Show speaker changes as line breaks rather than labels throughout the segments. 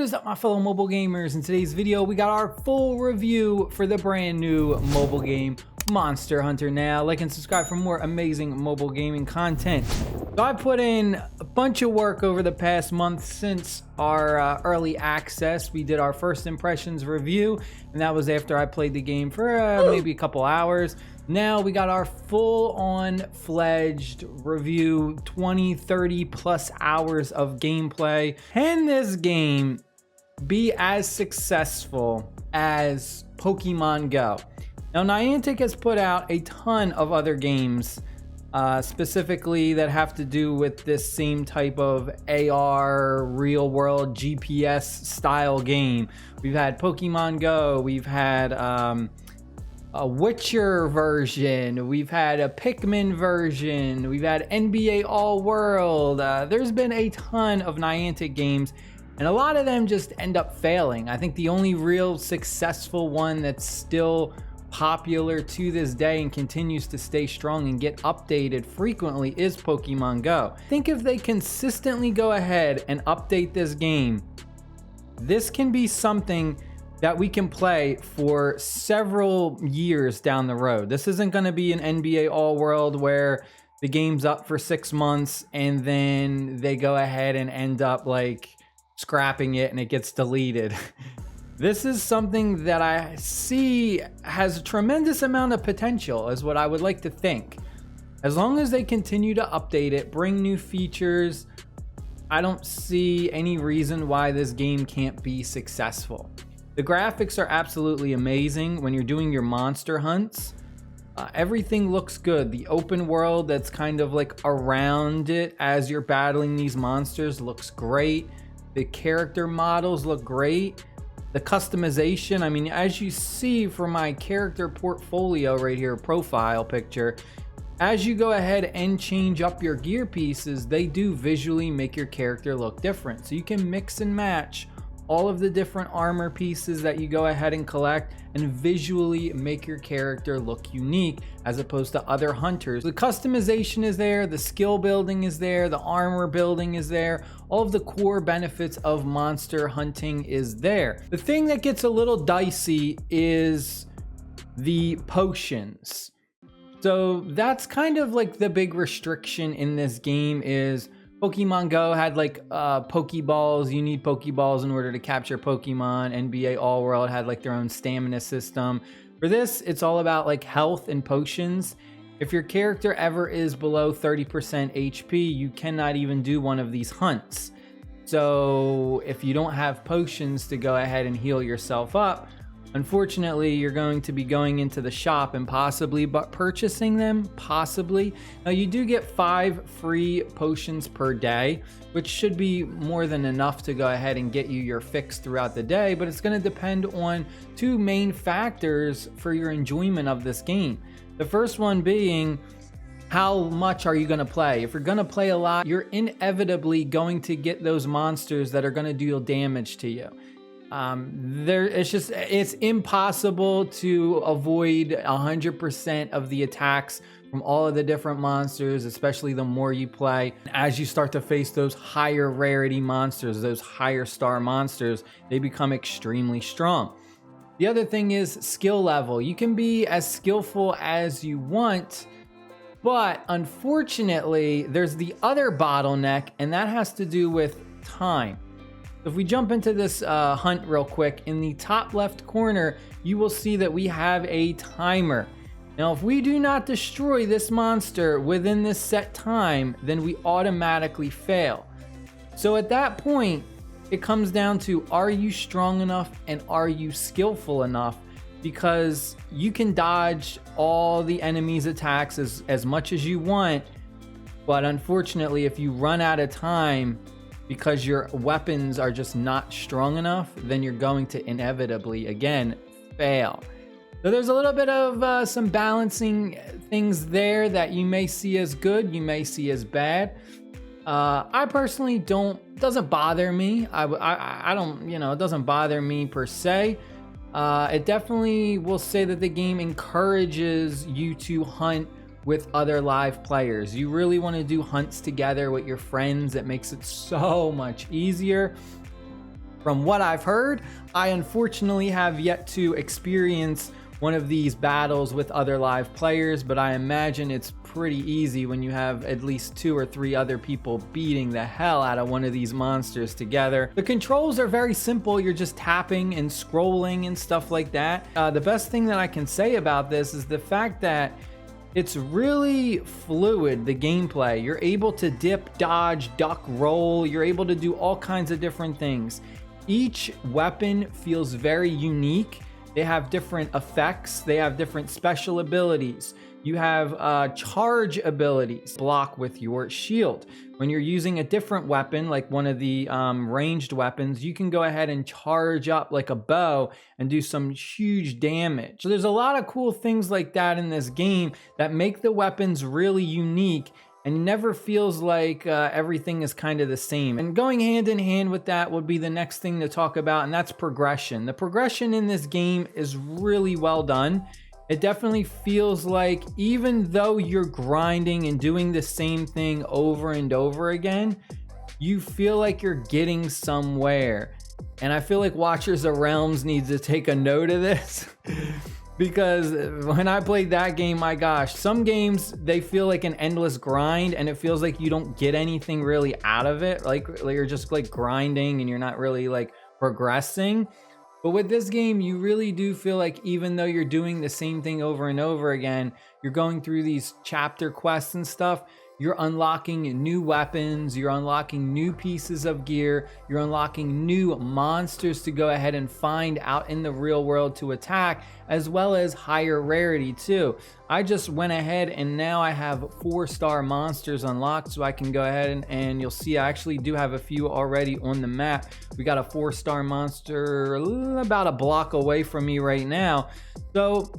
is up, my fellow mobile gamers? In today's video, we got our full review for the brand new mobile game Monster Hunter. Now, like and subscribe for more amazing mobile gaming content. So I put in a bunch of work over the past month since our early access. We did our first impressions review, and that was after I played the game for maybe a couple hours. Now we got our full-on fledged review, 20-30 plus hours of gameplay. Can this game be as successful as Pokemon Go? Now, Niantic has put out a ton of other games specifically that have to do with this same type of AR, real-world GPS style game. We've had Pokemon Go, we've had a Witcher version, we've had a Pikmin version, we've had NBA All World. There's been a ton of Niantic games, and a lot of them just end up failing. I think the only real successful one that's still popular to this day and continues to stay strong and get updated frequently is Pokemon Go. I think if they consistently go ahead and update this game, this can be something that we can play for several years down the road. This isn't going to be an NBA All World where the game's up for 6 months and then they go ahead and end up like scrapping it and it gets deleted. This is something that I see has a tremendous amount of potential, is what I would like to think. As long as they continue to update it, bring new features, I don't see any reason why this game can't be successful. The graphics are absolutely amazing when you're doing your monster hunts. Everything looks good. The open world that's kind of like around it as you're battling these monsters looks great. The character models look great. The customization, I mean, as you see from my character portfolio right here, profile picture, as you go ahead and change up your gear pieces, they do visually make your character look different. So you can mix and match all of the different armor pieces that you go ahead and collect and visually make your character look unique as opposed to other hunters. The customization is there, the skill building is there, the armor building is there, all of the core benefits of monster hunting is there. The thing that gets a little dicey is the potions. So that's kind of like the big restriction in this game. Is Pokemon Go had like Pokeballs. You need Pokeballs in order to capture Pokemon. NBA All World had like their own stamina system. For this, it's all about like health and potions. If your character ever is below 30% HP, you cannot even do one of these hunts. So if you don't have potions to go ahead and heal yourself up, unfortunately, you're going to be going into the shop and possibly purchasing them, possibly. Now, you do get 5 free potions per day, which should be more than enough to go ahead and get you your fix throughout the day, but it's going to depend on 2 main factors for your enjoyment of this game. The first one being, how much are you going to play? If you're going to play a lot, you're inevitably going to get those monsters that are going to deal damage to you. It's impossible to avoid 100% of the attacks from all of the different monsters, especially the more you play. As you start to face those higher rarity monsters, those higher star monsters, they become extremely strong. The other thing is skill level. You can be as skillful as you want, but unfortunately, there's the other bottleneck, and that has to do with time. If we jump into this hunt real quick, in the top left corner, you will see that we have a timer. Now, if we do not destroy this monster within this set time, then we automatically fail. So at that point, it comes down to, are you strong enough and are you skillful enough? Because you can dodge all the enemy's attacks as much as you want, but unfortunately, if you run out of time, because your weapons are just not strong enough, then you're going to inevitably, again, fail. So there's a little bit of some balancing things there that you may see as good, you may see as bad. I personally doesn't bother me. I don't, it doesn't bother me per se. It definitely will say that the game encourages you to hunt with other live players. You really want to do hunts together with your friends. It makes it so much easier. From what I've heard, I unfortunately have yet to experience one of these battles with other live players, but I imagine it's pretty easy when you have at least 2 or 3 other people beating the hell out of one of these monsters together. The controls are very simple. You're just tapping and scrolling and stuff like that. The best thing that I can say about this is the fact that it's really fluid, the gameplay. You're able to dip, dodge, duck, roll. You're able to do all kinds of different things. Each weapon feels very unique. They have different effects. They have different special abilities. You have charge abilities, block with your shield. When you're using a different weapon, like one of the ranged weapons, you can go ahead and charge up like a bow and do some huge damage. So there's a lot of cool things like that in this game that make the weapons really unique, and never feels like everything is kind of the same. And going hand in hand with that would be the next thing to talk about, and that's progression. The progression in this game is really well done. It definitely feels like even though you're grinding and doing the same thing over and over again, you feel like you're getting somewhere. And I feel like Watchers of Realms needs to take a note of this. Because when I played that game, my gosh, some games, they feel like an endless grind and it feels like you don't get anything really out of it. Like you're just like grinding and you're not really like progressing. But with this game, you really do feel like even though you're doing the same thing over and over again, you're going through these chapter quests and stuff, you're unlocking new weapons, you're unlocking new pieces of gear, you're unlocking new monsters to go ahead and find out in the real world to attack, as well as higher rarity too. I just went ahead and now I have 4-star monsters unlocked, so I can go ahead and you'll see I actually do have a few already on the map. We got a 4-star monster about a block away from me right now. So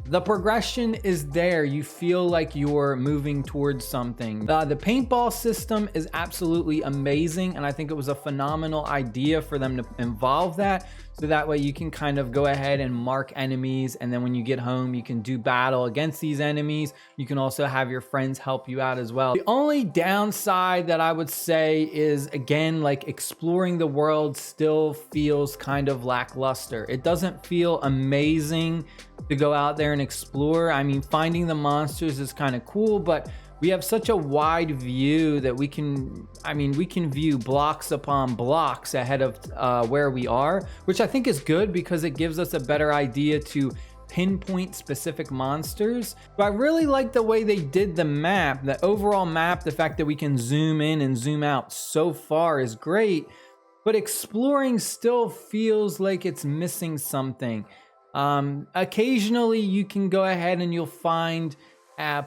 the progression is there. You feel like you're moving towards something. The paintball system is absolutely amazing, and I think it was a phenomenal idea for them to involve that, so that way you can kind of go ahead and mark enemies, and then when you get home you can do battle against these enemies. You can also have your friends help you out as well. The only downside that I would say is, again, like exploring the world still feels kind of lackluster. It doesn't feel amazing to go out there and explore. I mean, finding the monsters is kind of cool, but we have such a wide view that we can view blocks upon blocks ahead of where we are, which I think is good because it gives us a better idea to pinpoint specific monsters. But I really like the way they did the map. The overall map, the fact that we can zoom in and zoom out so far is great, but exploring still feels like it's missing something. Occasionally you can go ahead and you'll find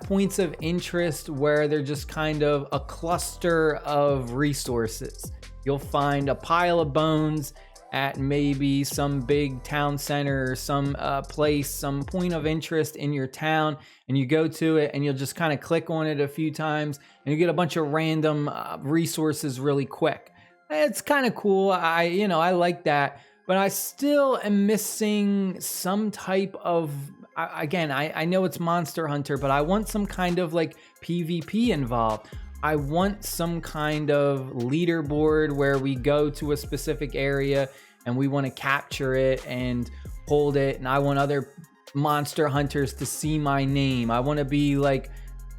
points of interest where they're just kind of a cluster of resources. You'll find a pile of bones at maybe some big town center or some place, some point of interest in your town, and you go to it and you'll just kind of click on it a few times and you get a bunch of random resources really quick. It's kind of cool. I like that. But I still am missing some type of, again, I know it's Monster Hunter, but I want some kind of like PvP involved. I want some kind of leaderboard where we go to a specific area and we want to capture it and hold it. And I want other monster hunters to see my name. I want to be like,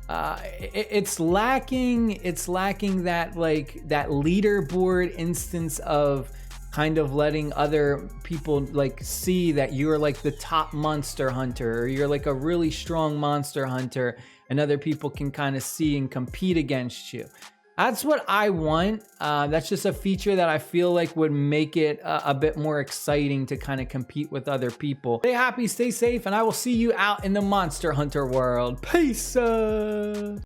it's lacking that like that leaderboard instance of kind of letting other people like see that you're like the top monster hunter, or you're like a really strong monster hunter, and other people can kind of see and compete against you. That's what I want. That's just a feature that I feel like would make it a bit more exciting to kind of compete with other people. Stay happy, stay safe, and I will see you out in the Monster Hunter world. Peace.